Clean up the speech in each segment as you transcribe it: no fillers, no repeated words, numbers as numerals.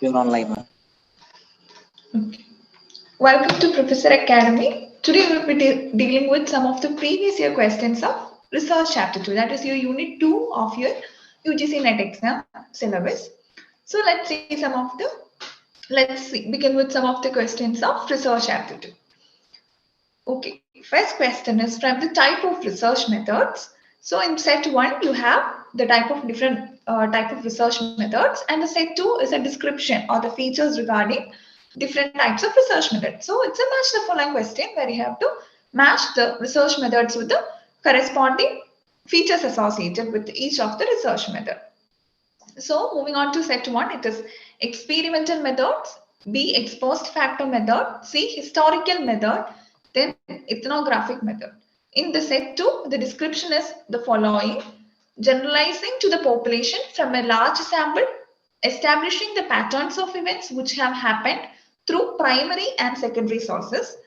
You're online, ma'am. Okay. Welcome to Professor Academy. Today we will be dealing with some of the previous year questions of Research Aptitude. That is your Unit 2 of your UGC NET exam syllabus. So let's begin with some of the questions of Research Aptitude. Okay, first question is from the type of research methods. So in set 1, you have the type of different type of research methods, and the set 2 is a description or the features regarding different types of research methods. So it's a match the following question where you have to match the research methods with the corresponding features associated with each of the research method. So moving on to set 1, it is experimental methods, B ex-post facto method, C historical method, then ethnographic method. In the set 2, the description is the following: generalizing to the population from a large sample, establishing the patterns of events which have happened through primary and secondary sources.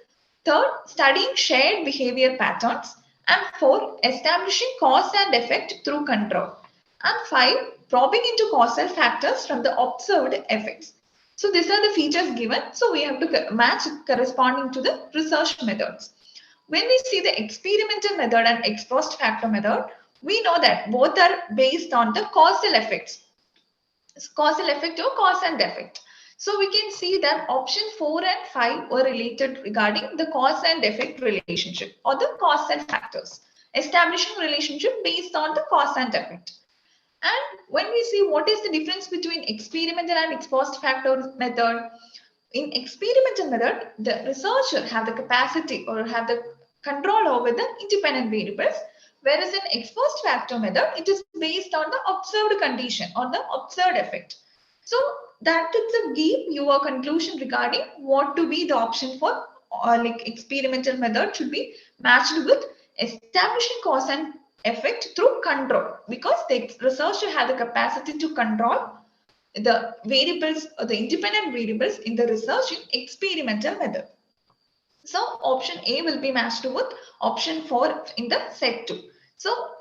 Third, studying shared behavior patterns. And 4, establishing cause and effect through control. And 5, probing into causal factors from the observed effects. So these are the features given. So we have to match corresponding to the research methods. When we see the experimental method and ex post facto method, we know that both are based on the causal effects. Causal effect or cause and effect. So we can see that option 4 and 5 were related regarding the cause and effect relationship or the causal factors. Establishing relationship based on the cause and effect. And when we see what is the difference between experimental and ex post facto method, in experimental method, the researcher have the capacity or have the control over the independent variables, whereas in ex post facto method, it is based on the observed condition or the observed effect. So that itself give your conclusion regarding what to be the option for like experimental method should be matched with establishing cause and effect through control, because the researcher has the capacity to control the variables or the independent variables in the research in experimental method. So option A will be matched with option 4 in the set 2. So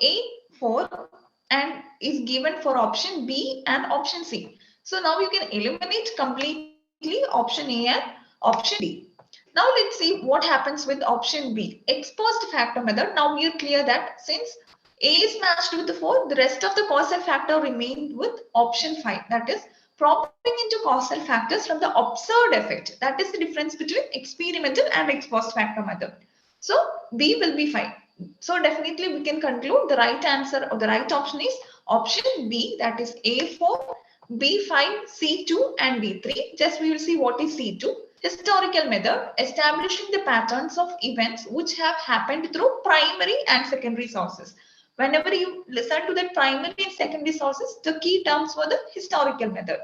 A4 and is given for option B and option C. So now you can eliminate completely option A and option D. Now let's see what happens with option B, ex post facto method. Now we are clear that since A is matched with the 4, the rest of the causal factor remain with option 5. That is probing into causal factors from the observed effect. That is the difference between experimental and ex post facto method. So B will be fine. So definitely we can conclude the right answer or the right option is option B, that is A4, B5, C2 and D3. Just we will see what is C2. Historical method, establishing the patterns of events which have happened through primary and secondary sources. Whenever you listen to the primary and secondary sources, the key terms for the historical method.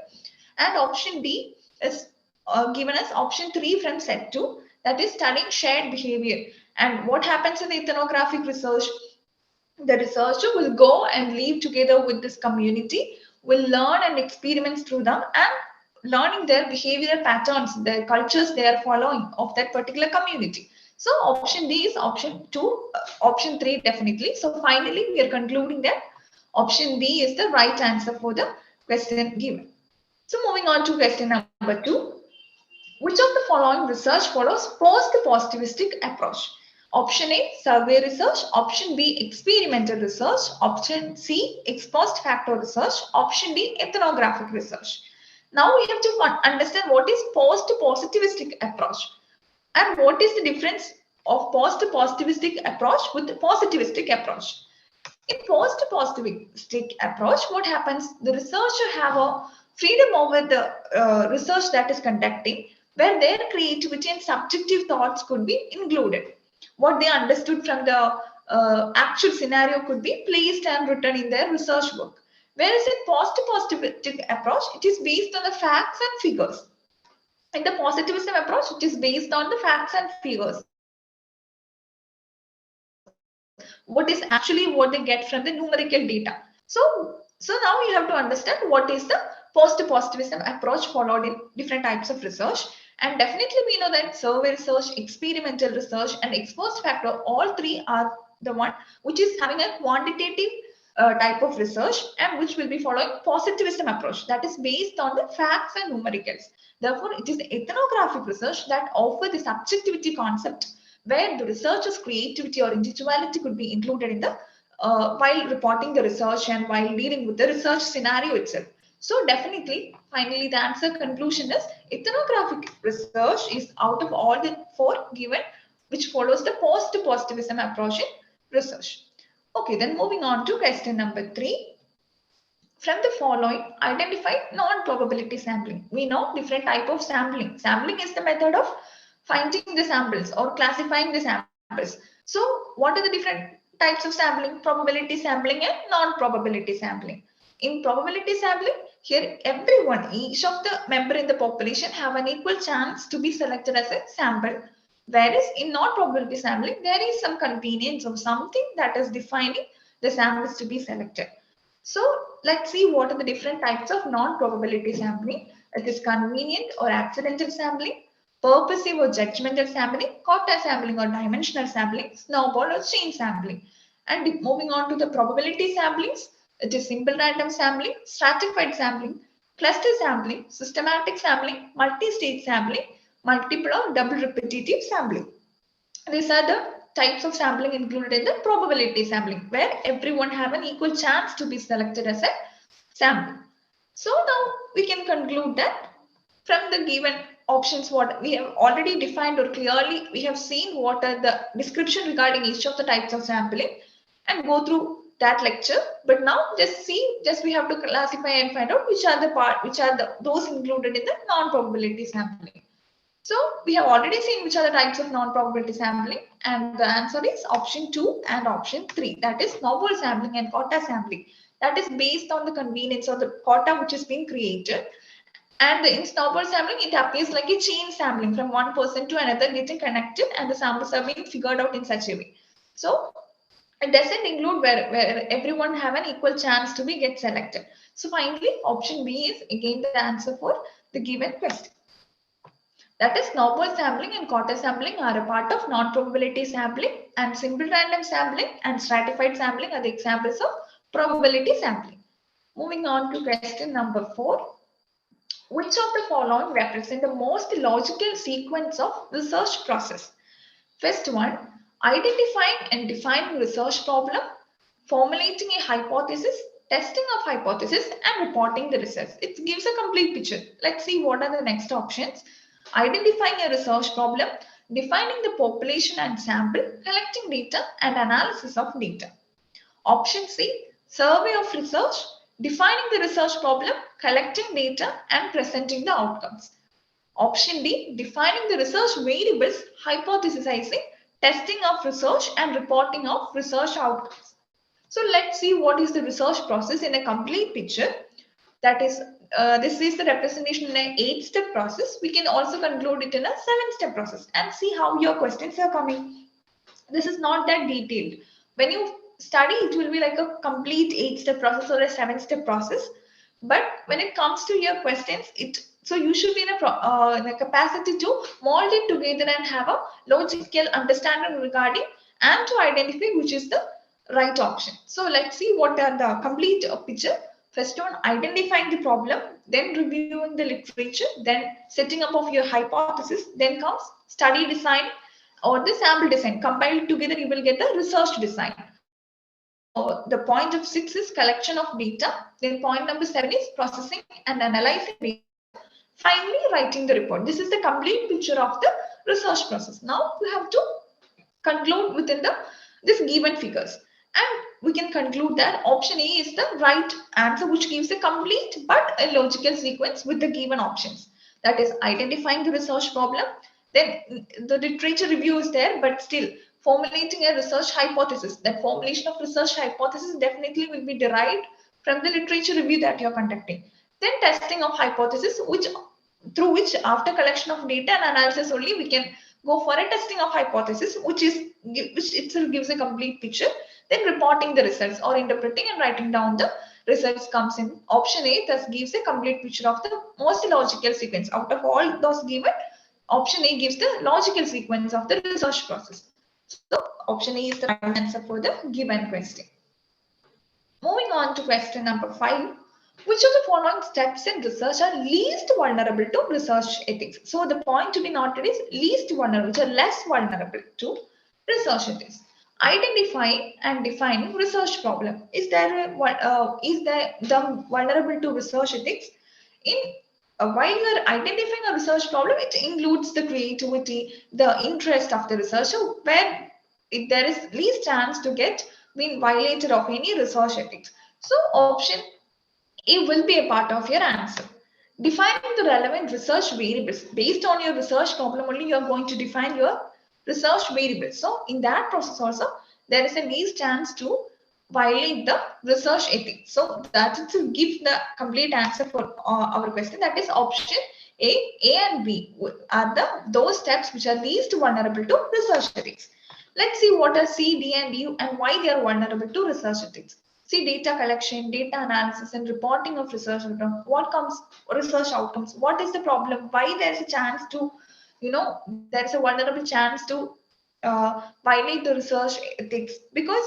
And option D is given as option 3 from set 2, that is studying shared behavior. And what happens in the ethnographic research? The researcher will go and live together with this community, will learn and experiment through them, and learning their behavioral patterns, their cultures they are following of that particular community. So option D is option 2, option 3 definitely. So finally we are concluding that option D is the right answer for the question given. So moving on to question number 2. Which of the following research follows post-positivistic approach? Option A, survey research. Option B, experimental research. Option C, ex post facto research. Option D, ethnographic research. Now we have to understand what is post-positivistic approach and what is the difference of post-positivistic approach with positivistic approach. In post-positivistic approach, what happens? The researcher have a freedom over the research that is conducting, where their creativity and subjective thoughts could be included. What they understood from the actual scenario could be placed and written in their research work. Whereas in post-positivistic approach, it is based on the facts and figures. In the positivism approach, it is based on the facts and figures. What is actually what they get from the numerical data. So now we have to understand what is the post-positivism approach followed in different types of research. And definitely we know that survey research, experimental research, and ex post facto, all three are the one which is having a quantitative type of research, and which will be following positivism approach that is based on the facts and numericals. Therefore, it is ethnographic research that offers the subjectivity concept where the researcher's creativity or individuality could be included in the while reporting the research and while dealing with the research scenario itself. So definitely, finally, the answer conclusion is ethnographic research is out of all the four given, which follows the post-positivism approach in research. Okay, then moving on to question number 3. From the following, identify non-probability sampling. We know different type of sampling. Sampling is the method of finding the samples or classifying the samples. So what are the different types of sampling? Probability sampling and non-probability sampling. In probability sampling, here everyone, each of the member in the population have an equal chance to be selected as a sample. Whereas in non-probability sampling, there is some convenience of something that is defining the samples to be selected. So let's see what are the different types of non-probability sampling. It is convenient or accidental sampling, purposive or judgmental sampling, quota sampling or dimensional sampling, snowball or chain sampling. And moving on to the probability samplings, it is simple random sampling, stratified sampling, cluster sampling, systematic sampling, multi-stage sampling, multiple or double repetitive sampling. These are the types of sampling included in the probability sampling, where everyone have an equal chance to be selected as a sample. So now we can conclude that from the given options, what we have already defined or clearly we have seen what are the description regarding each of the types of sampling and go through that lecture. But now just we have to classify and find out which are those included in the non-probability sampling. So we have already seen which are the types of non-probability sampling, and the answer is option 2 and option 3. That is snowball sampling and quota sampling. That is based on the convenience of the quota which has been created. And in snowball sampling, it appears like a chain sampling from one person to another getting connected, and the samples are being figured out in such a way. So it doesn't include where everyone have an equal chance to be get selected. So finally, option B is again the answer for the given question. That is, snowball sampling and quota sampling are a part of non-probability sampling, and simple random sampling and stratified sampling are the examples of probability sampling. Moving on to question number 4. Which of the following represent the most logical sequence of research process? First one, identifying and defining research problem, formulating a hypothesis, testing of hypothesis, and reporting the results. It gives a complete picture. Let's see what are the next options. Identifying a research problem, defining the population and sample, collecting data, and analysis of data. Option C, survey of research, defining the research problem, collecting data, and presenting the outcomes. Option D, defining the research variables, hypothesizing, testing of research, and reporting of research outcomes. So let's see what is the research process in a complete picture. That is, this is the representation in an 8-step process. We can also conclude it in a 7-step process and see how your questions are coming. This is not that detailed. When you study, it will be like a complete 8-step process or a 7-step process. But when it comes to your questions, so you should be in a capacity to mold it together and have a logical understanding regarding and to identify which is the right option. So let's see what are the complete picture. First one, identifying the problem, then reviewing the literature, then setting up of your hypothesis, then comes study design or the sample design. Compiled together, you will get the research design. So the point of 6 is collection of data. Then point number 7 is processing and analyzing data. Finally, writing the report. This is the complete picture of the research process. Now we have to conclude within this given figures. And we can conclude that option A is the right answer, which gives a complete but a logical sequence with the given options. That is, identifying the research problem, then the literature review is there, but still formulating a research hypothesis. That formulation of research hypothesis definitely will be derived from the literature review that you're conducting. Then testing of hypothesis, through which after collection of data and analysis only we can go for a testing of hypothesis, which itself gives a complete picture. Then reporting the results or interpreting and writing down the results comes in. Option A thus gives a complete picture of the most logical sequence. Out of all those given, option A gives the logical sequence of the research process. So option A is the right answer for the given question. Moving on to question number 5. Which of the following steps in research are least vulnerable to research ethics? So the point to be noted is least vulnerable, which are less vulnerable to research ethics. Identifying and defining research problem. Is there the vulnerable to research ethics? In while you are identifying a research problem, it includes the creativity, the interest of the researcher, where there is least chance to get being violated of any research ethics. So option A will be a part of your answer. Defining the relevant research variables. Based on your research problem only, you are going to define your research variables. So in that process also, there is a least chance to violate the research ethics. So that is to give the complete answer for our question. That is option A. A and B are those steps which are least vulnerable to research ethics. Let's see what are C, D, and U and why they are vulnerable to research ethics. See, data collection, data analysis, and reporting of research outcomes. What comes research outcomes? What is the problem? Why there is a chance to, there is a vulnerable chance to violate the research ethics? Because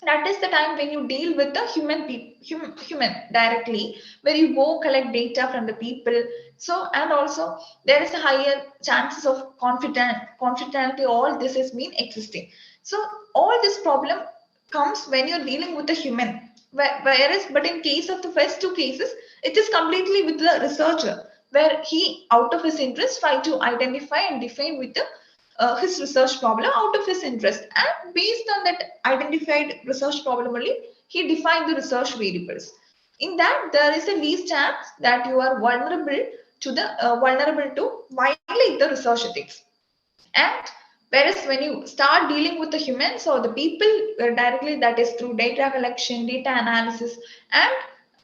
that is the time when you deal with the human directly, where you go collect data from the people. So and also there is a higher chances of confidentiality. All this has been existing. So all this problem comes when you're dealing with a human. Whereas, but in case of the first two cases, it is completely with the researcher, where he, out of his interest, try to identify and define with the his research problem out of his interest, and based on that identified research problem only, he defined the research variables. In that, there is a least chance that you are vulnerable to violate the research ethics. And whereas when you start dealing with the humans or the people directly, that is through data collection, data analysis, and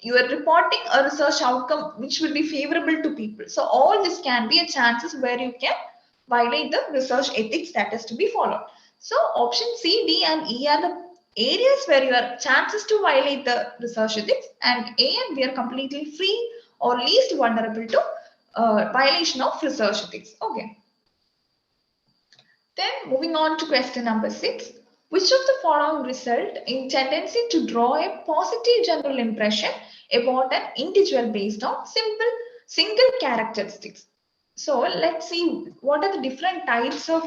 you are reporting a research outcome which will be favorable to people. So all this can be a chances where you can violate the research ethics that is to be followed. So option C, D, and E are the areas where your chances to violate the research ethics, and A and B are completely free or least vulnerable to violation of research ethics. Okay. Then moving on to question number 6. Which of the following result in tendency to draw a positive general impression about an individual based on single characteristics? So let's see what are the different types of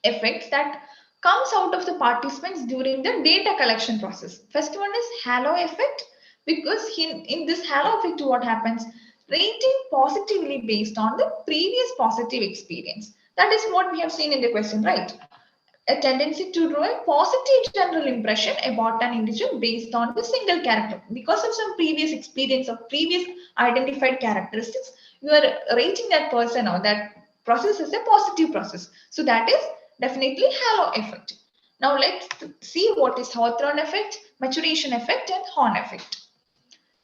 effects that comes out of the participants during the data collection process. First one is halo effect, because in this halo effect, what happens? Rating positively based on the previous positive experience. That is what we have seen in the question, right? A tendency to draw a positive general impression about an individual based on the single character. Because of some previous experience of previous identified characteristics, you are rating that person or that process as a positive process. So that is definitely halo effect. Now let's see what is Hawthorne effect, maturation effect, and Horn effect.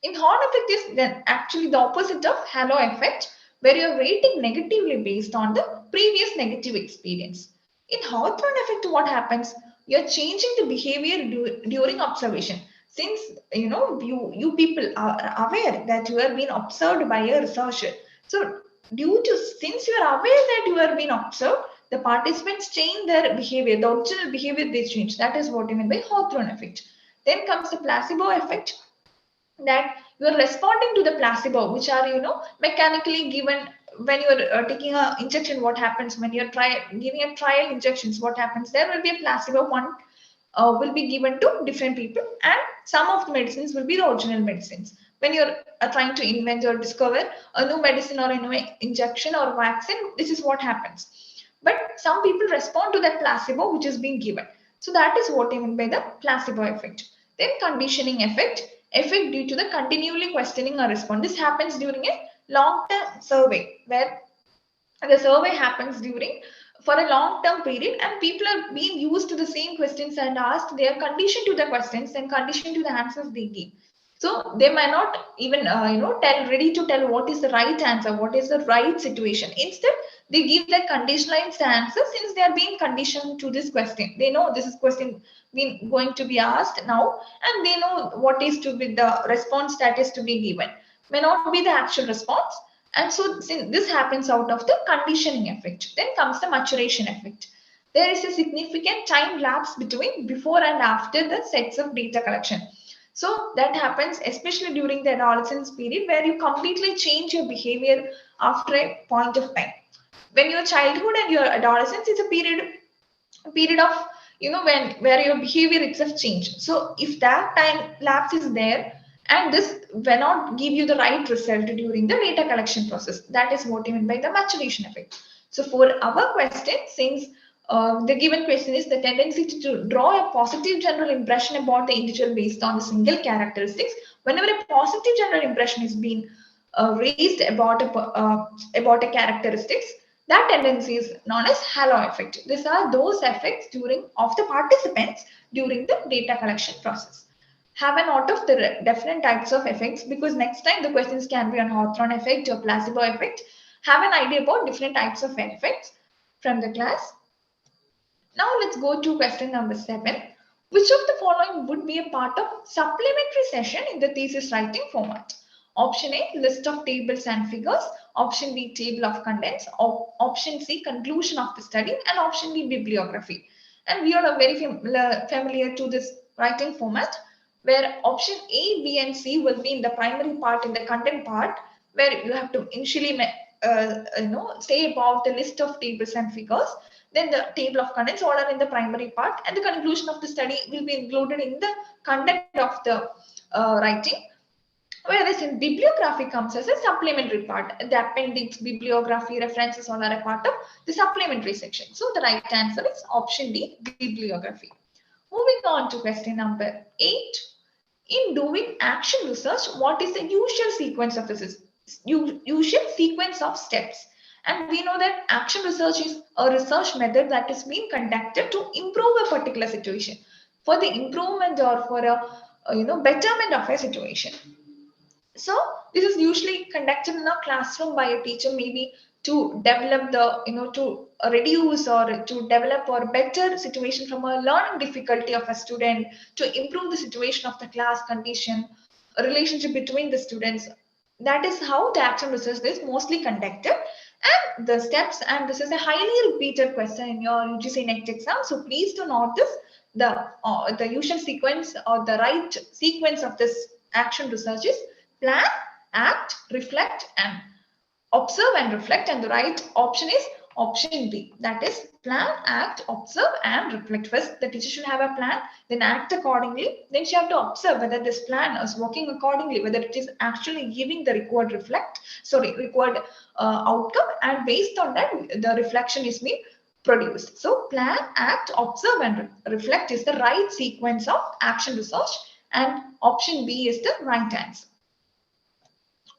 In Horn effect is then actually the opposite of halo effect, where you are rating negatively based on the previous negative experience. In Hawthorne effect, what happens? You're changing the behavior during observation. Since you people are aware that you are being observed by a researcher. So since you are aware that you are being observed, the participants change their behavior, the original behavior they change. That is what I mean by Hawthorne effect. Then comes the placebo effect, that you are responding to the placebo, which are mechanically given when you are taking a injection. What happens when you're giving a trial injections? What happens? There will be a placebo one will be given to different people, and some of the medicines will be the original medicines. When you're trying to invent or discover a new medicine or a new injection or vaccine, this is what happens. But some people respond to that placebo which is being given. So that is what I mean by the placebo effect. Then conditioning effect due to the continually questioning a response. This happens during a long-term survey, where the survey happens during for a long-term period, and people are being used to the same questions and asked. They are conditioned to the questions and conditioned to the answers they give. So they might not even ready to tell what is the right answer, what is the right situation. Instead, they give that conditionalized answer since they are being conditioned to this question. They know this is question being going to be asked now, and they know what is to be the response that is to be given. May not be the actual response. And so since this happens out of the conditioning effect. Then comes the maturation effect. There is a significant time lapse between before and after the sets of data collection. So that happens especially during the adolescence period, where you completely change your behavior after a point of time. When your childhood and your adolescence is a period of, when where your behavior itself changed. So if that time lapse is there, and this will not give you the right result during the data collection process, that is what you mean by the maturation effect. So for our question, since the given question is the tendency to draw a positive general impression about the individual based on the single characteristics. Whenever a positive general impression is being raised about a characteristics, that tendency is known as halo effect. These are those effects during of the participants during the data collection process. Have a note of the different types of effects, because next time the questions can be on Hawthorne effect or placebo effect. Have an idea about different types of effects from the class. Now let's go to question number 7. Which of the following would be a part of supplementary session in the thesis writing format? Option A, list of tables and figures. Option B, table of contents. Option C, conclusion of the study. And option D, bibliography. And we are very familiar to this writing format, where option A, B, and C will be in the primary part, in the content part, where you have to initially say about the list of tables and figures. Then the table of contents all are in the primary part, and the conclusion of the study will be included in the content of the writing. Whereas in bibliography comes as a supplementary part. The appendix, bibliography, references all are a part of the supplementary section. So the right answer is option D, bibliography. Moving on to question number 8. In doing action research, what is the usual sequence of steps? And we know that action research is a research method that is being conducted to improve a particular situation, for the improvement or for a betterment of a situation. So this is usually conducted in a classroom by a teacher, maybe to develop to reduce or to develop or better situation from a learning difficulty of a student, to improve the situation of the class condition, a relationship between the students. That is how the action research is mostly conducted. And the steps, and this is a highly repeated question in your UGC next exam, so please do note this. The usual sequence or the right sequence of this action research is plan, act, reflect, and observe and reflect. And the right option is option B, that is plan, act, observe, and reflect. First, the teacher should have a plan, then act accordingly, then she have to observe whether this plan is working accordingly, whether it is actually giving the required outcome, and based on that, the reflection is being produced. So plan, act, observe, and reflect is the right sequence of action research, and option B is the right answer.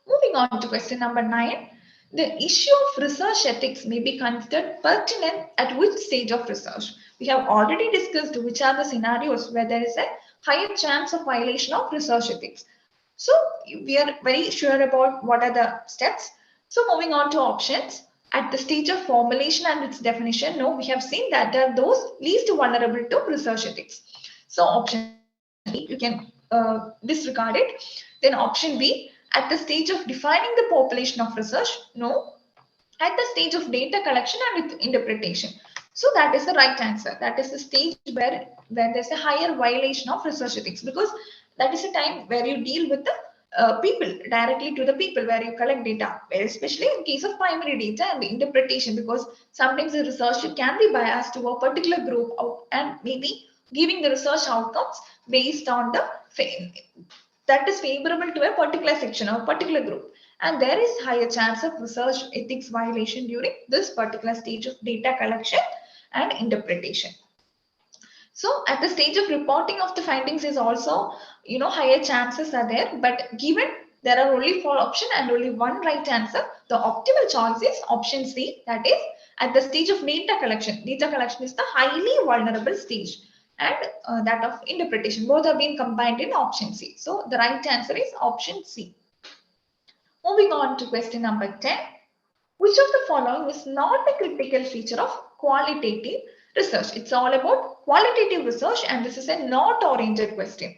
Moving on to question number 9. The issue of research ethics may be considered pertinent at which stage of research? We have already discussed which are the scenarios where there is a higher chance of violation of research ethics. So we are very sure about what are the steps. So moving on to options. At the stage of formulation and its definition, no, we have seen that there are those least vulnerable to research ethics. So option B, you can disregard it. Then option B, at the stage of defining the population of research, no. At the stage of data collection and its interpretation. So that is the right answer. That is the stage where there's a higher violation of research ethics, because that is a time where you deal with the people, directly to the people, where you collect data, especially in case of primary data and the interpretation, because sometimes the research can be biased to a particular group and maybe giving the research outcomes based on the that is favorable to a particular section or particular group, and there is higher chance of research ethics violation during this particular stage of data collection and interpretation. So at the stage of reporting of the findings is also, higher chances are there, but given there are only 4 options and only one right answer, the optimal choice is option C, that is at the stage of data collection. Data collection is the highly vulnerable stage, and that of interpretation. Both are being combined in option C. So the right answer is option C. Moving on to question number 10. Which of the following is not a critical feature of qualitative research? It's all about qualitative research, and this is a not-oriented question.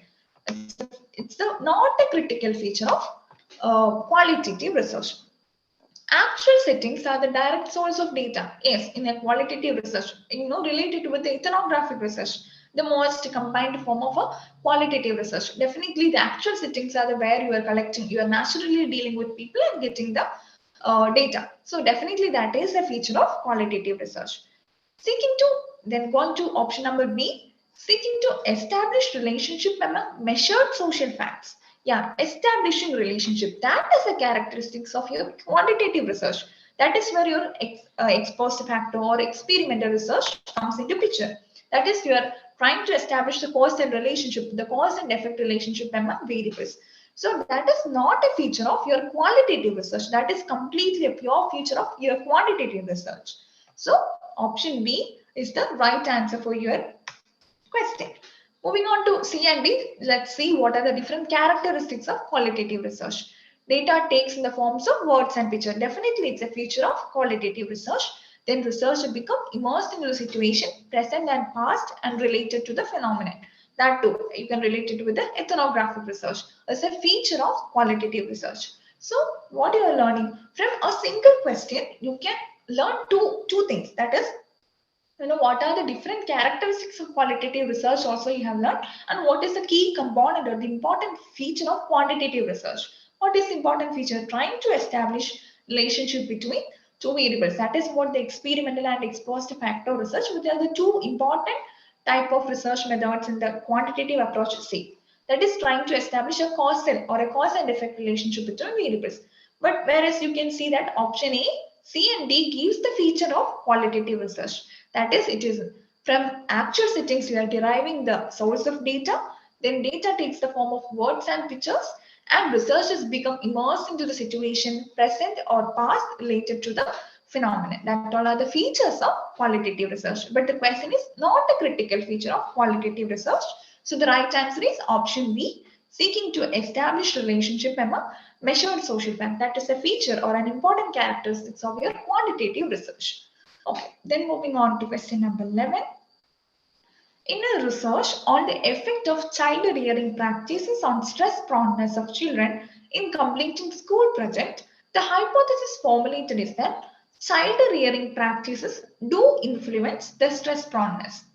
It's not a critical feature of qualitative research. Actual settings are the direct source of data. Yes, in a qualitative research, related with the ethnographic research, the most combined form of a qualitative research. Definitely, the actual sittings are the where you are collecting, you are naturally dealing with people and getting the data. So definitely that is a feature of qualitative research. Seeking to, then go on to option number B, seeking to establish relationship among measured social facts. Yeah, establishing relationship, that is the characteristics of your quantitative research. That is where your ex post facto or experimental research comes into picture. That is, you are trying to establish the cause and relationship, the cause and effect relationship among variables. So that is not a feature of your qualitative research. That is completely a pure feature of your quantitative research. So option B is the right answer for your question. Moving on to C and D, let's see what are the different characteristics of qualitative research. Data takes in the forms of words and picture. Definitely, it's a feature of qualitative research. Then research become immersed into the situation, present and past, and related to the phenomenon. That too, you can relate it with the ethnographic research as a feature of qualitative research. So, what you are learning from a single question, you can learn two things. That is, what are the different characteristics of qualitative research also you have learned, and what is the key component or the important feature of quantitative research. What is the important feature? Trying to establish relationship between two variables. That is what the experimental and ex post facto research, which are the two important type of research methods in the quantitative approach say. That is trying to establish a causal or a cause and effect relationship between variables. But whereas you can see that option A, C and D gives the feature of qualitative research. That is, it is from actual settings you are deriving the source of data, then data takes the form of words and pictures, and researchers become immersed into the situation, present or past, related to the phenomenon. That all are the features of qualitative research. But the question is not a critical feature of qualitative research. So the right answer is option B, seeking to establish relationship among measured social fact. That is a feature or an important characteristics of your quantitative research. Okay, then moving on to question number 11. In a research on the effect of child rearing practices on stress proneness of children in completing school project, the hypothesis formulated is that child rearing practices do influence the stress proneness.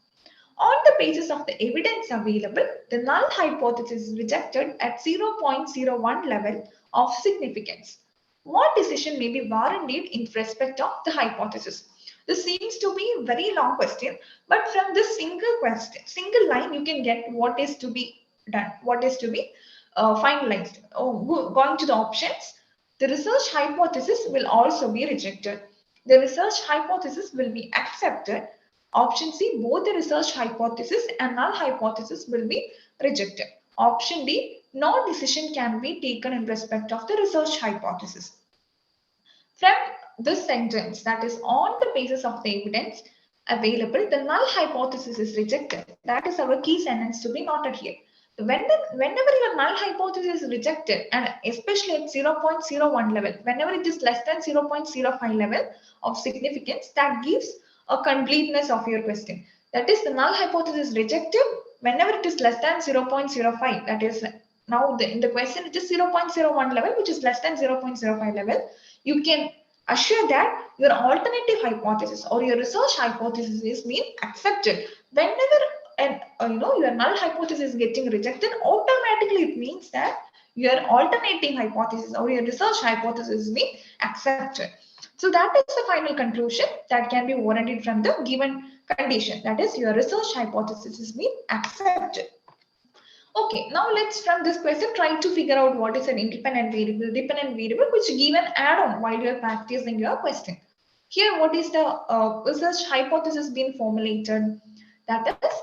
On the basis of the evidence available, the null hypothesis is rejected at 0.01 level of significance. What decision may be warranted in respect of the hypothesis? This seems to be a very long question, but from this single question, single line, you can get what is to be done, what is to be finalized. Going to the options, the research hypothesis will also be rejected. The research hypothesis will be accepted. Option C, both the research hypothesis and null hypothesis will be rejected. Option D, no decision can be taken in respect of the research hypothesis. From this sentence, that is on the basis of the evidence available, the null hypothesis is rejected. That is our key sentence to be noted here. Whenever your null hypothesis is rejected, and especially at 0.01 level, whenever it is less than 0.05 level of significance, that gives a completeness of your question. That is, the null hypothesis is rejected whenever it is less than 0.05. That is, now in the question it is 0.01 level, which is less than 0.05 level. You can assure that your alternative hypothesis or your research hypothesis is being accepted. Whenever your null hypothesis is getting rejected, automatically it means that your alternating hypothesis or your research hypothesis is being accepted. So that is the final conclusion that can be warranted from the given condition. That is, your research hypothesis is being accepted. Okay, now let's from this question try to figure out what is an independent variable, dependent variable, which give an add-on while you're practicing your question. Here, what is the research hypothesis being formulated? That is,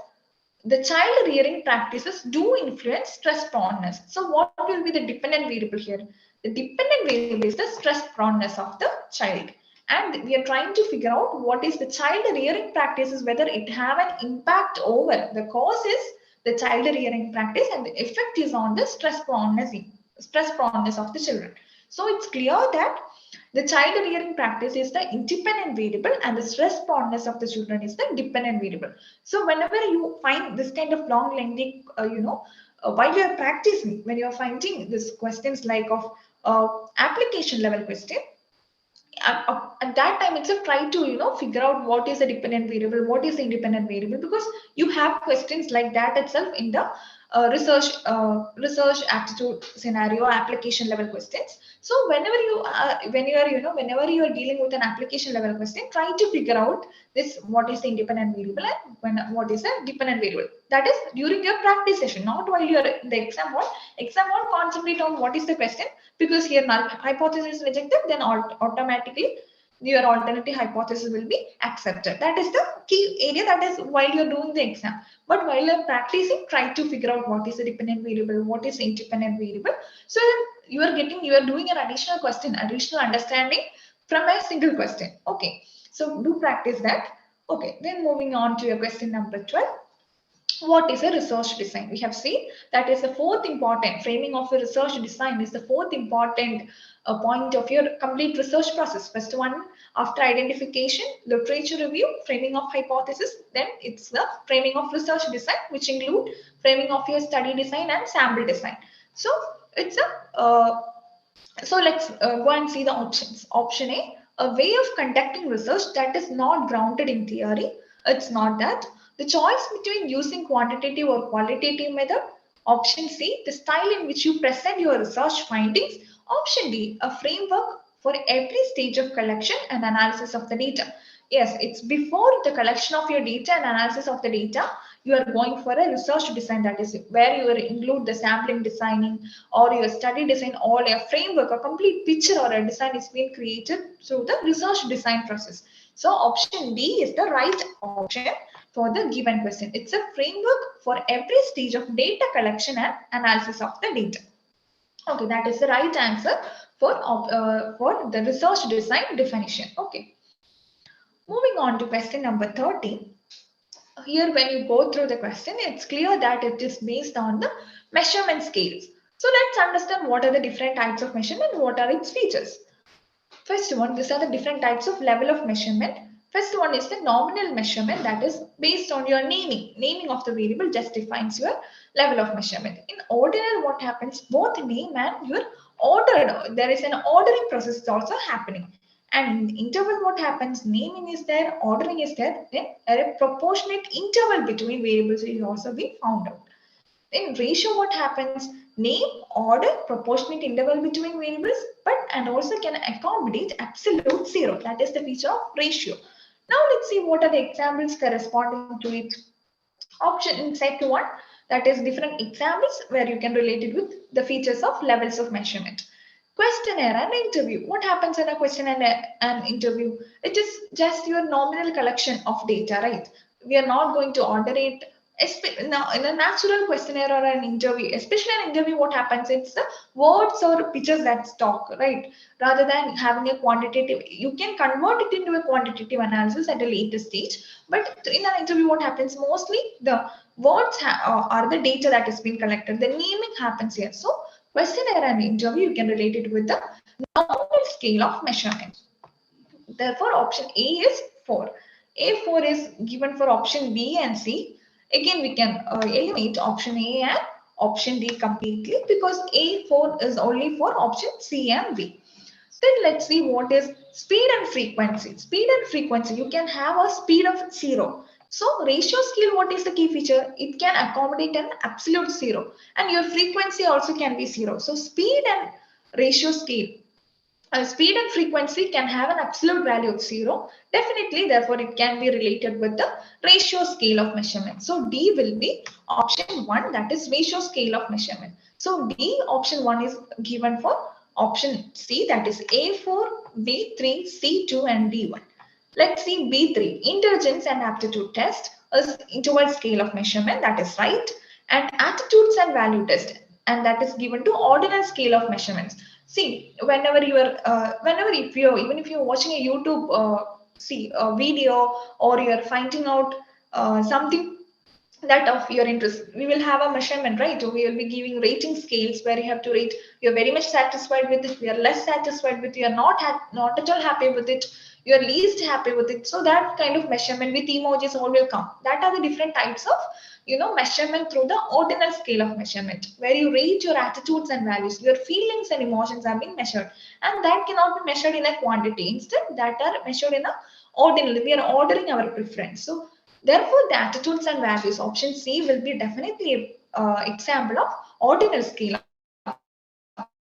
the child rearing practices do influence stress proneness. So what will be the dependent variable here? The dependent variable is the stress proneness of the child. And we are trying to figure out what is the child rearing practices, whether it have an impact over the cause is the child rearing practice and the effect is on the stress proneness of the children. So it's clear that the child rearing practice is the independent variable and the stress proneness of the children is the dependent variable. So whenever you find this kind of long lengthy, while you are practicing, when you are finding these questions like of application level question, at that time itself, try to figure out what is the dependent variable, what is the independent variable, because you have questions like that itself in the research aptitude scenario, application level questions. So whenever you are dealing with an application level question, try to figure out this, what is the independent variable and what is the dependent variable. That is during your practice session, not while you're in the exam hall. Exam hall, concentrate on what is the question, because here null hypothesis is rejected, then automatically your alternative hypothesis will be accepted. That is the key area, that is while you're doing the exam. But while you're practicing, try to figure out what is the dependent variable, what is the independent variable, so you are doing an additional question, additional understanding from a single question. Okay, so do practice that. Okay, then moving on to your question number 12. What is a research design? We have seen that is the fourth important, framing of a research design is the fourth important point of your complete research process. First one, after identification, literature review, framing of hypothesis, then it's the framing of research design, which include framing of your study design and sample design. So it's so let's go and see the options. Option A way of conducting research that is not grounded in theory. It's not that. The choice between using quantitative or qualitative method. Option C, the style in which you present your research findings. Option D, a framework for every stage of collection and analysis of the data. Yes, it's before the collection of your data and analysis of the data, you are going for a research design, that is where you will include the sampling designing or your study design, or a framework, a complete picture or a design is being created through the research design process. So option D is the right option for the given question. It's a framework for every stage of data collection and analysis of the data. Okay, that is the right answer for the research design definition. Okay, moving on to question number 13. Here, when you go through the question, it's clear that it is based on the measurement scales. So let's understand what are the different types of measurement and what are its features. First one, these are the different types of level of measurement. First one is the nominal measurement, that is based on your naming. Naming of the variable just defines your level of measurement. In ordinal, what happens? Both name and your ordered. There is an ordering process also happening. And in interval, what happens? Naming is there, ordering is there. Then a proportionate interval between variables will also be found out. In ratio, what happens? Name, order, proportionate interval between variables, but and also can accommodate absolute zero. That is the feature of ratio. Now let's see what are the examples corresponding to it. Option in set 1, that is different examples where you can relate it with the features of levels of measurement. Questionnaire and interview. What happens in a question and an interview? It is just your nominal collection of data, right? We are not going to order it. Now, in a natural questionnaire or an interview, especially an interview, what happens? It's the words or pictures that talk, right? Rather than having a quantitative, you can convert it into a quantitative analysis at a later stage. But in an interview, what happens? Mostly the words are the data that has been collected. The naming happens here. So questionnaire and interview, you can relate it with the nominal scale of measurement. Therefore, option A is 4. A4 is given for option B and C. Again, we can eliminate option A and option D completely, because A4 is only for option C and B. Then let's see what is speed and frequency. Speed and frequency, you can have a speed of 0. So ratio scale, what is the key feature? It can accommodate an absolute 0, and your frequency also can be 0. So speed and ratio scale, speed and frequency can have an absolute value of 0. Definitely, therefore, it can be related with the ratio scale of measurement. So D will be option 1, that is ratio scale of measurement. So D option 1 is given for option C, that is A4, B3, C2 and D1. Let's see B3, intelligence and aptitude test is interval scale of measurement, that is right. And attitudes and value test, and that is given to ordinal scale of measurements. See, whenever you are, even if you're watching a YouTube video, or you're finding out something that of your interest. We will have a measurement, right? We will be giving rating scales where you have to rate, you're very much satisfied with it, we are less satisfied with it, you're not at all happy with it, you're least happy with it. So that kind of measurement with emojis all will come. That are the different types of measurement through the ordinal scale of measurement, where you rate your attitudes and values, your feelings and emotions are being measured, and that cannot be measured in a quantity. Instead, that are measured in a ordinal. We are ordering our preference. So therefore, the attitudes and values, option C, will be definitely an example of ordinal scale of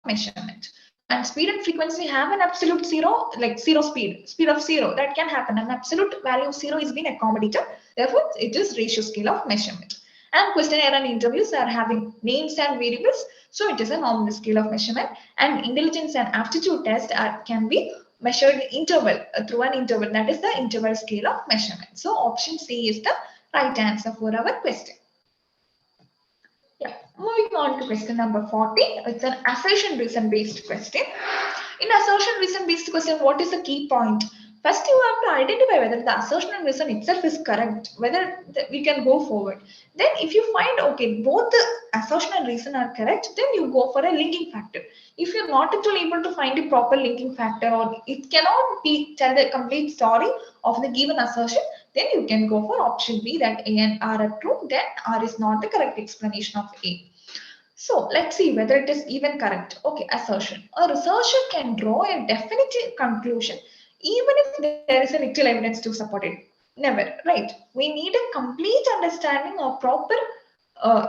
measurement. And speed and frequency have an absolute zero, like zero speed of zero. That can happen. An absolute value of zero is being accommodated. Therefore, it is ratio scale of measurement. And questionnaire and interviews are having names and variables. So it is a nominal scale of measurement. And intelligence and aptitude test can be measured interval through an interval, that is the interval scale of measurement. So option C is the right answer for our question. Yeah, moving on to question number 40. It's an assertion reason based question. In assertion reason based question, what is the key point? First, you have to identify whether the assertion and reason itself is correct, whether we can go forward. Then, if you find, okay, both the assertion and reason are correct, then you go for a linking factor. If you're not at all able to find a proper linking factor, or it cannot be tell the complete story of the given assertion, then you can go for option B, that A and R are true, then R is not the correct explanation of A. So let's see whether it is even correct. Okay, assertion. A researcher can draw a definitive conclusion even if there is a little evidence to support it. Never, right? We need a complete understanding of proper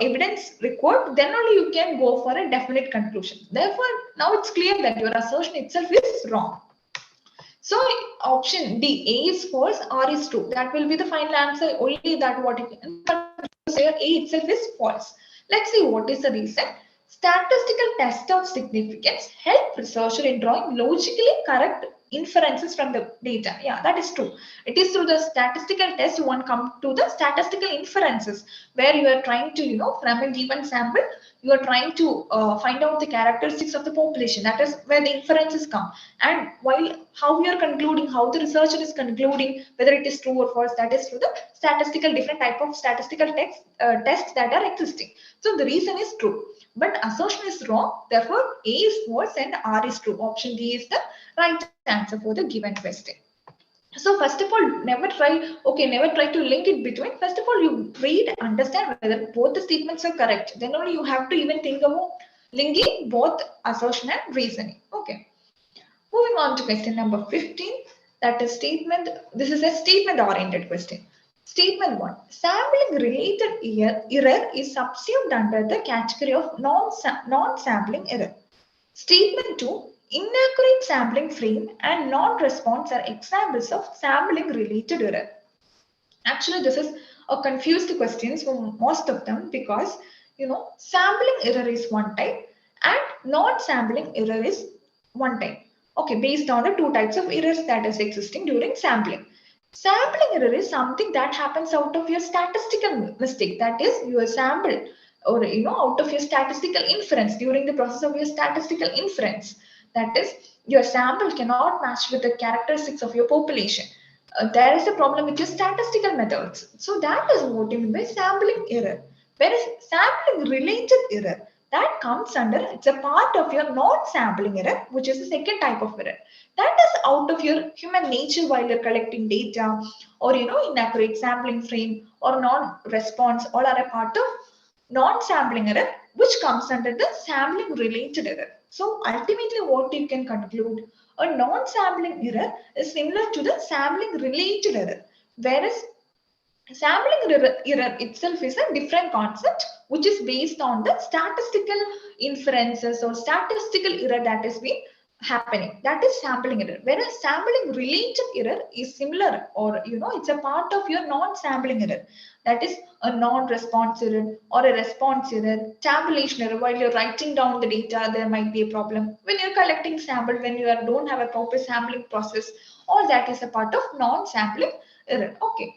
evidence required, then only you can go for a definite conclusion. Therefore, now it's clear that your assertion itself is wrong. So option D, A is false, R is true. That will be the final answer. Only that what you can say A itself is false. Let's see what is the reason. Statistical test of significance help researcher in drawing logically correct inferences from the data. Yeah, that is true. It is through the statistical test one come to the statistical inferences, where you are trying to, from a given sample, you are trying to find out the characteristics of the population. That is where the inferences come. And while how we are concluding, how the researcher is concluding whether it is true or false, that is through the statistical different type of statistical tests that are existing. So the reason is true, but assertion is wrong. Therefore, A is false and R is true. Option D is the right answer for the given question. So first of all, never try to link it between. First of all, you read, understand whether both the statements are correct. Then only you have to even think about linking both assertion and reasoning. Okay. Moving on to question number 15. That is statement. This is a statement oriented question. Statement 1. Sampling related error is subsumed under the category of non-sampling error. Statement 2. Inaccurate sampling frame and non-response are examples of sampling related error. Actually, this is a confused question for most of them, because sampling error is one type and non-sampling error is one type. Okay, based on the two types of errors that is existing during sampling. Sampling error is something that happens out of your statistical mistake, that is your sample, or out of your statistical inference during the process of your statistical inference. That is, your sample cannot match with the characteristics of your population. There is a problem with your statistical methods. So that is what you mean by sampling error. Whereas sampling related error, that comes under, it's a part of your non-sampling error, which is the second type of error. That is out of your human nature while you're collecting data, or inaccurate sampling frame or non-response, all are a part of non-sampling error, which comes under the sampling related error. So ultimately what you can conclude, a non-sampling error is similar to the sampling related error, whereas sampling error itself is a different concept, which is based on the statistical inferences or statistical error that has been happening. That is sampling error, whereas sampling related error is similar, or it's a part of your non-sampling error. That is a non-response error or a response error, tabulation error. While you're writing down the data, there might be a problem. When you're collecting sample, when you don't have a proper sampling process, all that is a part of non-sampling error. Okay.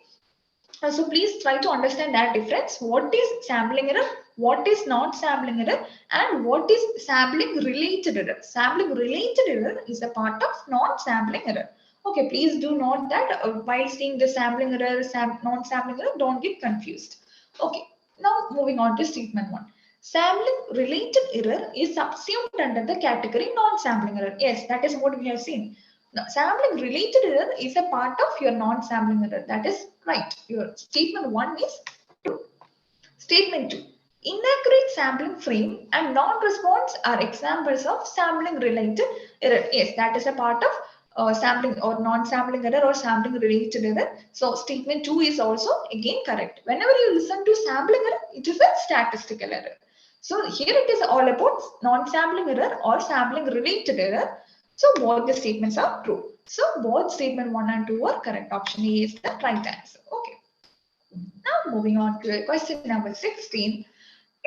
So please try to understand that difference. What is sampling error? What is not sampling error? And what is sampling related error? Sampling related error is a part of non-sampling error. Okay, please do note that while seeing the sampling error, non-sampling error, don't get confused. Okay, now moving on to statement 1. Sampling related error is subsumed under the category non-sampling error. Yes, that is what we have seen. Now, sampling related error is a part of your non-sampling error. That is right. Your statement 1 is true. Statement 2. Inaccurate sampling frame and non-response are examples of sampling related error. Yes, that is a part of sampling or non-sampling error or sampling related error. So statement 2 is also again correct. Whenever you listen to sampling error, it is a statistical error. So here it is all about non-sampling error or sampling related error. So both the statements are true. So both statement 1 and 2 are correct. Option A is the right answer. Okay. Now moving on to question number 16.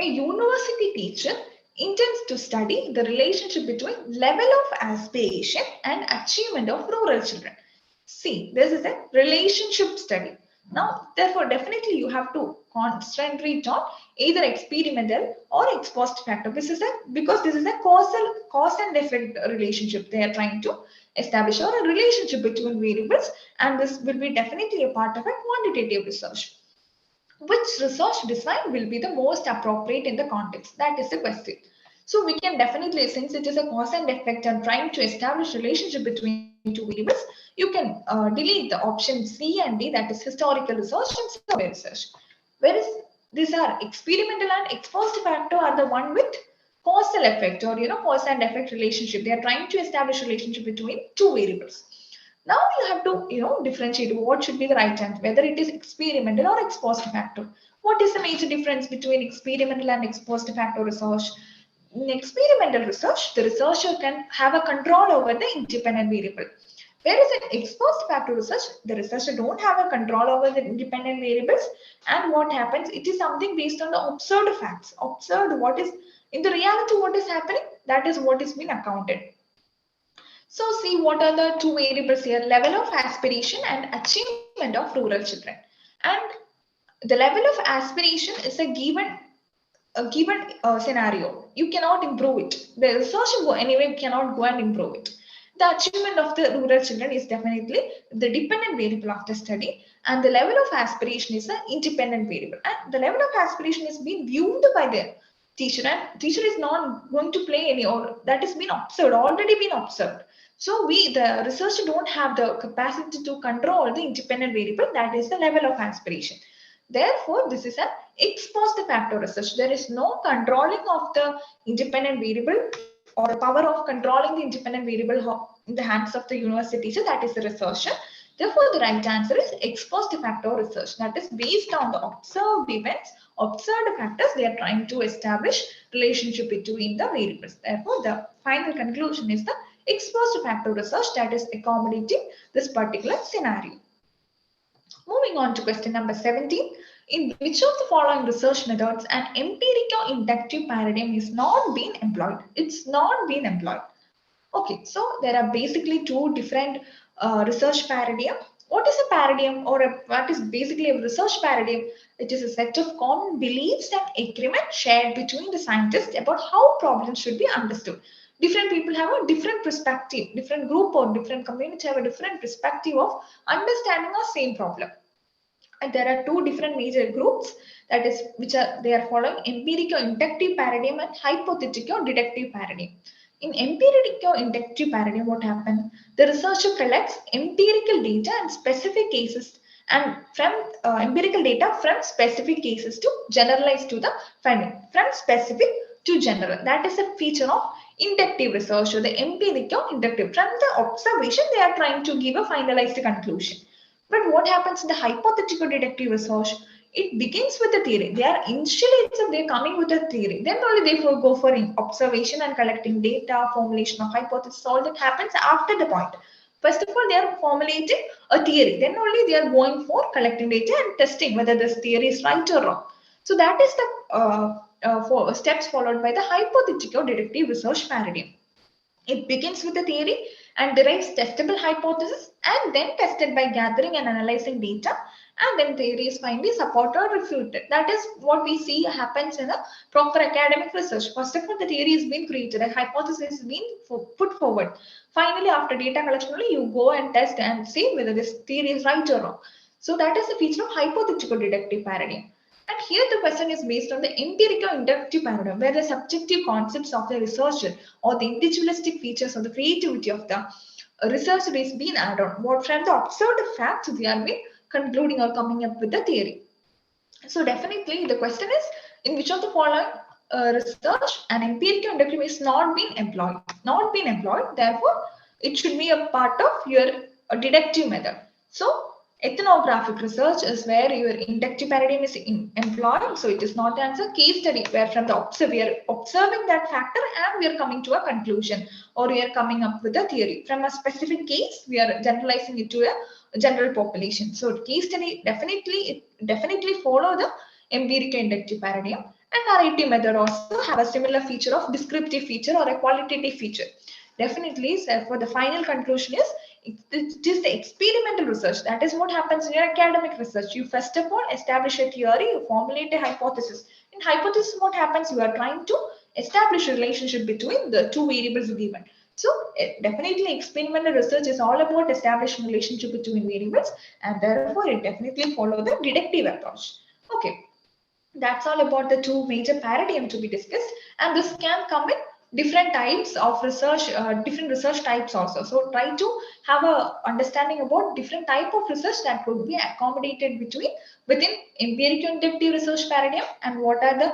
A university teacher intends to study the relationship between level of aspiration and achievement of rural children. See, this is a relationship study. Now, therefore, definitely you have to concentrate on either experimental or ex post factor. Because this is a cause and effect relationship. They are trying to establish or a relationship between variables, and this will be definitely a part of a quantitative research. Which research design will be the most appropriate in the context? That is the question. So we can definitely, since it is a cause and effect and trying to establish relationship between two variables, you can delete the option C and D, that is historical research and survey research. Whereas these are experimental and ex post facto are the one with causal effect or cause and effect relationship. They are trying to establish relationship between two variables. Now you have to, differentiate what should be the right answer, whether it is experimental or ex post facto. What is the major difference between experimental and ex post facto research? In experimental research, the researcher can have a control over the independent variable. Whereas in ex post facto research, the researcher don't have a control over the independent variables. And what happens? It is something based on the observed facts. Observed what is in the reality, what is happening. That is what is being accounted. So see what are the two variables here, level of aspiration and achievement of rural children. And the level of aspiration is a given scenario. You cannot improve it. The researcher anyway cannot go and improve it. The achievement of the rural children is definitely the dependent variable of the study, and the level of aspiration is the independent variable. And the level of aspiration is being viewed by the teacher, and teacher is not going to play any, or that has been observed, already been observed. So the researcher don't have the capacity to control the independent variable, that is the level of aspiration. Therefore, this is an ex post facto research. There is no controlling of the independent variable or power of controlling the independent variable in the hands of the university teacher, that is the researcher. Therefore, the right answer is ex post facto research. That is based on the observed events, observed factors. They are trying to establish relationship between the variables. Therefore, the final conclusion is the ex post facto research, that is accommodating this particular scenario. Moving on to question number 17. In which of the following research methods an empirico-inductive paradigm is not being employed? It's not being employed. Okay, so there are basically two different research paradigm. What is a paradigm, or what is basically a research paradigm? It is a set of common beliefs and agreement shared between the scientists about how problems should be understood. Different people have a different perspective, different group or different community have a different perspective of understanding a same problem. And there are two different major groups, that is they are following empirico-inductive paradigm and hypothetico-deductive paradigm. In empirico-inductive paradigm, what happens? The researcher collects empirical data and specific cases, and from empirical data from specific cases to generalize to the finding, from specific to general. That is a feature of inductive research or the empirico-inductive. From the observation, they are trying to give a finalized conclusion. But what happens in the hypothetical deductive research? It begins with a theory. They are initially they're coming with a theory. Then only they go for observation and collecting data, formulation of hypothesis. All that happens after the point. First of all, they are formulating a theory. Then only they are going for collecting data and testing whether this theory is right or wrong. So that is the steps followed by the hypothetical deductive research paradigm. It begins with a theory and derives testable hypothesis, and then tested by gathering and analyzing data, and then theory is finally supported or refuted. That is what we see happens in a proper academic research. First of all, the theory is being created, a hypothesis is being put forward. Finally, after data collection only, you go and test and see whether this theory is right or wrong. So that is the feature of hypothetical deductive paradigm. And here the question is based on the empirical inductive paradigm, where the subjective concepts of the researcher or the individualistic features or the creativity of the researcher is being added on. What from the observed facts they are being concluding or coming up with the theory. So definitely the question is, in which of the following research and empirical inductive is not being employed? Not being employed, therefore it should be a part of your deductive method. So ethnographic research is where your inductive paradigm is employed. So it is not the answer. Case study, where from the we are observing that factor and we are coming to a conclusion, or we are coming up with a theory. From a specific case, we are generalizing it to a general population. So case study definitely follow the empirical inductive paradigm, and narrative method also have a similar feature of descriptive feature or a qualitative feature. Definitely, so for the final conclusion is it is the experimental research. That is what happens in your academic research. You first of all establish a theory, you formulate a hypothesis. In hypothesis, what happens? You are trying to establish a relationship between the two variables given. So definitely experimental research is all about establishing relationship between variables, and therefore it definitely follow the deductive approach. Okay, that's all about the two major paradigms to be discussed, and this can come in different types of research, different research types also. So try to have a understanding about different type of research that could be accommodated within empirical inductive research paradigm, and what are the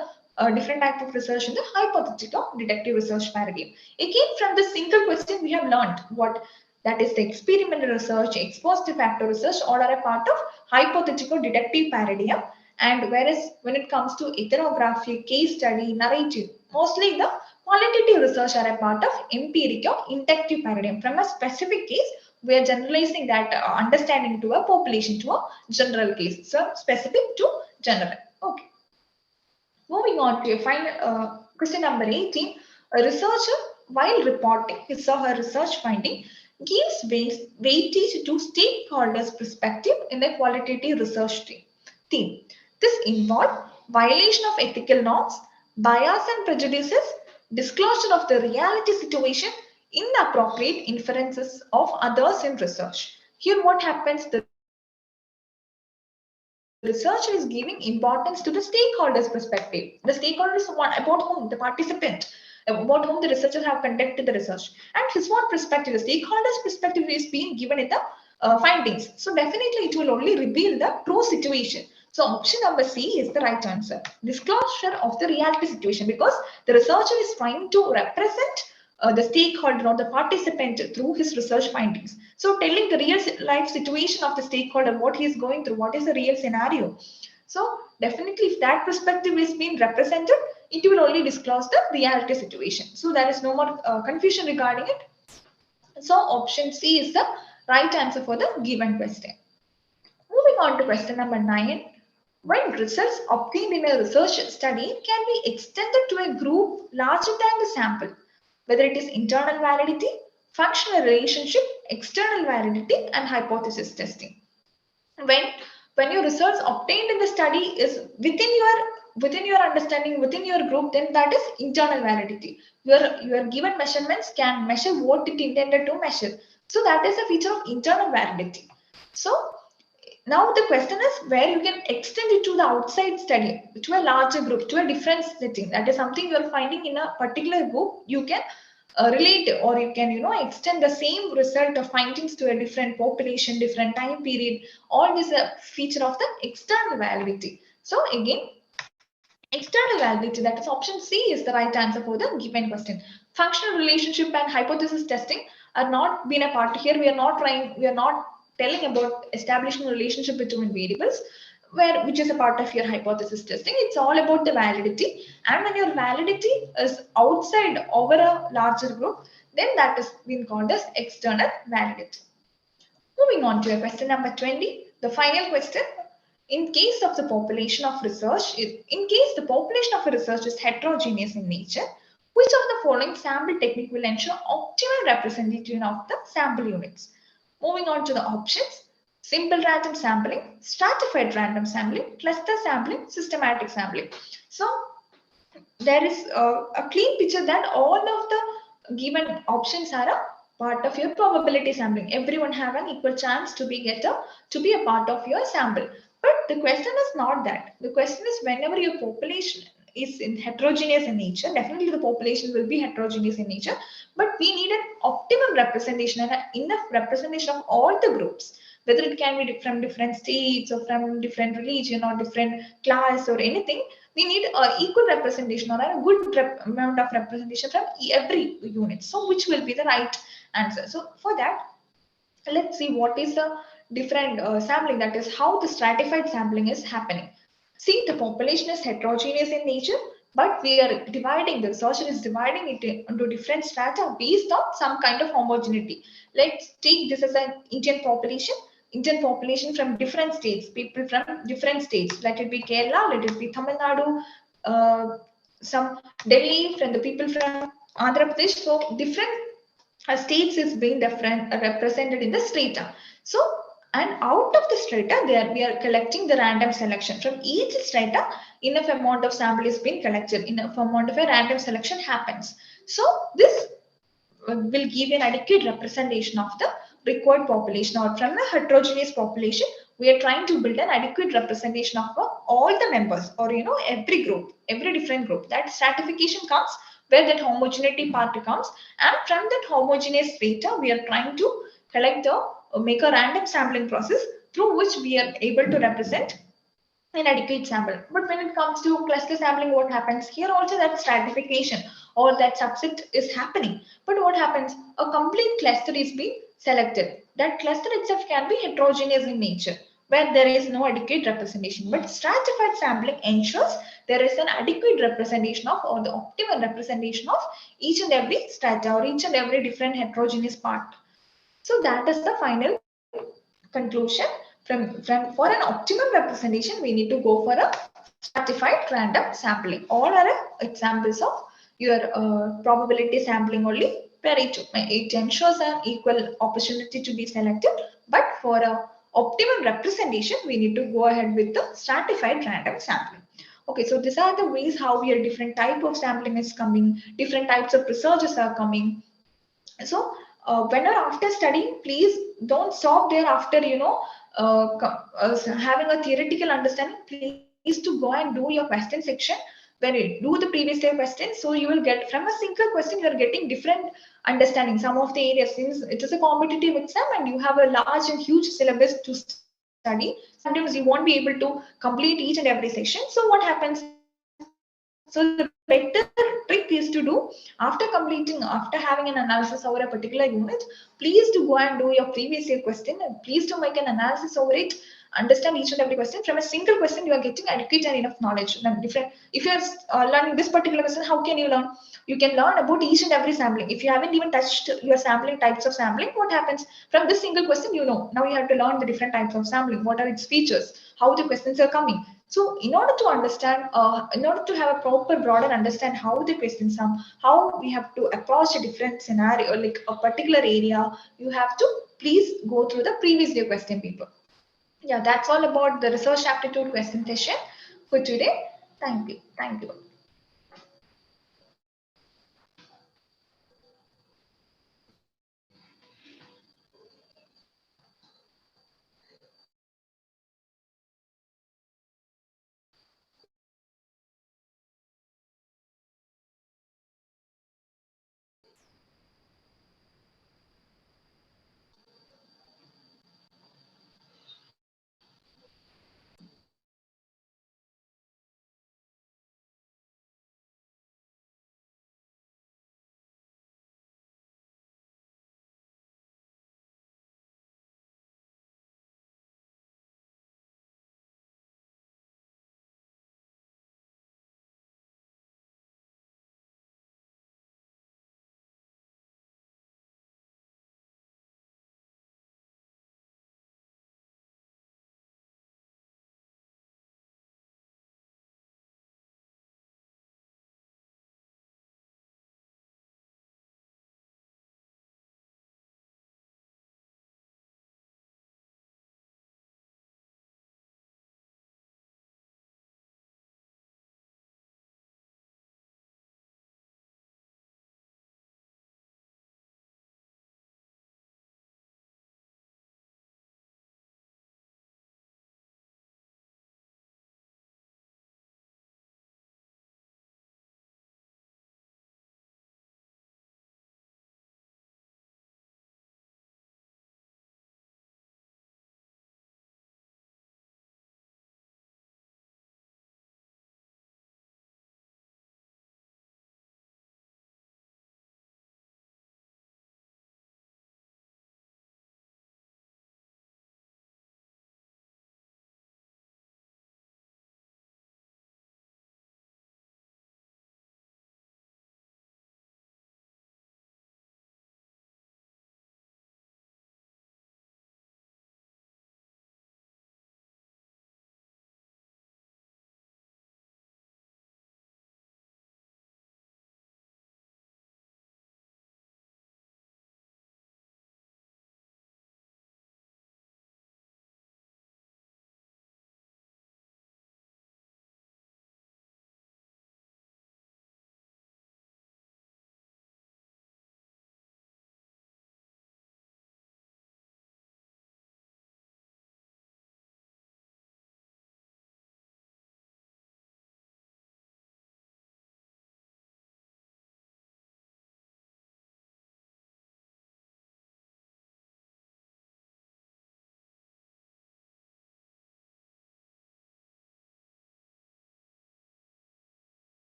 different type of research in the hypothetical deductive research paradigm. Again, from the single question we have learned what that is the experimental research, ex post facto research, all are a part of hypothetical deductive paradigm. And whereas when it comes to ethnography, case study, narrative, mostly the qualitative research are a part of empirical inductive paradigm. From a specific case, we are generalizing that understanding to a population, to a general case. So specific to general. Okay. Moving on to a final question number 18. A researcher, while reporting his or her research finding, gives weightage to stakeholders' perspective in the qualitative research theme. This involves violation of ethical norms, bias and prejudices, disclosure of the reality situation, inappropriate inferences of others in research. Here what happens, the researcher is giving importance to the stakeholders perspective. The stakeholders about whom the participant, about whom the researchers have conducted the research, and his what perspective, the stakeholders perspective is being given in the findings. So definitely it will only reveal the true situation. So option number C is the right answer. Disclosure of the reality situation, because the researcher is trying to represent the stakeholder or the participant through his research findings. So telling the real life situation of the stakeholder, what he is going through, what is the real scenario. So definitely if that perspective is being represented, it will only disclose the reality situation. So there is no more confusion regarding it. So option C is the right answer for the given question. Moving on to question number 9. When results obtained in a research study can be extended to a group larger than the sample, whether it is internal validity, functional relationship, external validity, and hypothesis testing. When your results obtained in the study is within your understanding, within your group, then that is internal validity. Your given measurements can measure what it intended to measure. So that is a feature of internal validity. So now the question is where you can extend it to the outside study, to a larger group, to a different setting. That is something you are finding in a particular group. You can relate, or you can extend the same result of findings to a different population, different time period. All this is a feature of the external validity. So again, external validity, that is option C, is the right answer for the given question. Functional relationship and hypothesis testing are not been a part here. We are not telling about establishing a relationship between variables, which is a part of your hypothesis testing. It's all about the validity, and when your validity is outside over a larger group, then that is being called as external validity. Moving on to question number 20, the final question. In case of the population of research, in case the population of a research is heterogeneous in nature, which of the following sample technique will ensure optimal representation of the sample units? Moving on to the options: simple random sampling, stratified random sampling, cluster sampling, systematic sampling. So there is a clean picture that all of the given options are a part of your probability sampling. Everyone have an equal chance to be a part of your sample. But the question is not that. The question is whenever your population is in heterogeneous in nature, definitely the population will be heterogeneous in nature, but we need an optimum representation and enough representation of all the groups, whether it can be from different states or from different religion or different class or anything. We need equal representation or a good amount of representation from every unit. So which will be the right answer? So for that, let's see what is the different sampling, that is how the stratified sampling is happening. See, the population is heterogeneous in nature, but we are dividing, the researcher is dividing it into different strata based on some kind of homogeneity. Let's take this as an Indian population from different states, people from different states, let it be Kerala, let it be Tamil Nadu, some Delhi, from the people from Andhra Pradesh. So different states is being different represented in the strata. So, and out of the strata, there we are collecting the random selection from each strata. Enough amount of sample is being collected. Enough amount of a random selection happens. So this will give an adequate representation of the required population, or from a heterogeneous population we are trying to build an adequate representation of all the members, or every group, every different group. That stratification comes where that homogeneity part comes, and from that homogeneous data we are trying to collect the make a random sampling process through which we are able to represent an adequate sample. But when it comes to cluster sampling, what happens here? Also that stratification or that subset is happening. But what happens? A complete cluster is being selected. That cluster itself can be heterogeneous in nature, where there is no adequate representation. But stratified sampling ensures there is an adequate representation of, or the optimal representation of, each and every strata or each and every different heterogeneous part. So that is the final conclusion. From for an optimal representation, we need to go for a stratified random sampling. All are examples of your probability sampling only, where it ensures an equal opportunity to be selected. But for a optimal representation, we need to go ahead with the stratified random sampling. Okay, so these are the ways how we are different type of sampling is coming, different types of researches are coming. So whenever after studying, please don't stop there after having a theoretical understanding. Please to go and do your question section where you do the previous year questions. So you will get from a single question you are getting different understanding. Some of the areas, since it is a competitive exam and you have a large and huge syllabus to study, sometimes you won't be able to complete each and every section. So what happens? So the better trick is to do after completing, after having an analysis over a particular unit, please to go and do your previous year question and please to make an analysis over it, understand each and every question. From a single question, you are getting adequate and enough knowledge. Then different. If you are learning this particular question, how can you learn? You can learn about each and every sampling. If you haven't even touched your sampling types of sampling, what happens? From this single question, you know. Now you have to learn the different types of sampling. What are its features? How the questions are coming. So in order to understand, in order to have a proper broader understand how the questions come, how we have to approach a different scenario, like a particular area, you have to please go through the previous year question paper. Yeah, that's all about the research aptitude question session for today. Thank you. Thank you.